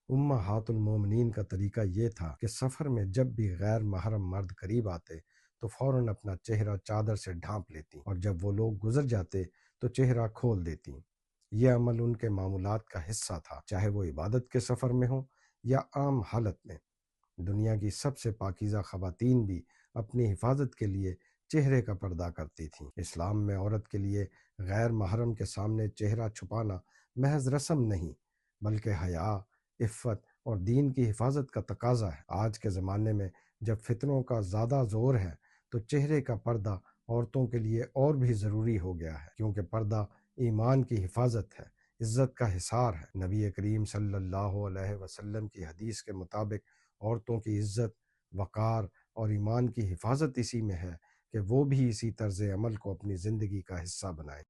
امہات المومنین کا طریقہ یہ تھا کہ سفر میں جب بھی غیر محرم مرد قریب آتے تو فوراً اپنا چہرہ چادر سے ڈھانپ لیتی، اور جب وہ لوگ گزر جاتے تو چہرہ کھول دیتی۔ یہ عمل ان کے معمولات کا حصہ تھا، چاہے وہ عبادت کے سفر میں ہوں یا عام حالت میں۔ دنیا کی سب سے پاکیزہ خواتین بھی اپنی حفاظت کے لیے چہرے کا پردہ کرتی تھیں۔ اسلام میں عورت کے لیے غیر محرم کے سامنے چہرہ چھپانا محض رسم نہیں، بلکہ حیا، عفت اور دین کی حفاظت کا تقاضا ہے۔ آج کے زمانے میں جب فتنوں کا زیادہ زور ہے تو چہرے کا پردہ عورتوں کے لیے اور بھی ضروری ہو گیا ہے، کیونکہ پردہ ایمان کی حفاظت ہے، عزت کا حصار ہے۔ نبی کریم صلی اللہ علیہ وسلم کی حدیث کے مطابق عورتوں کی عزت، وقار اور ایمان کی حفاظت اسی میں ہے کہ وہ بھی اسی طرز عمل کو اپنی زندگی کا حصہ بنائیں۔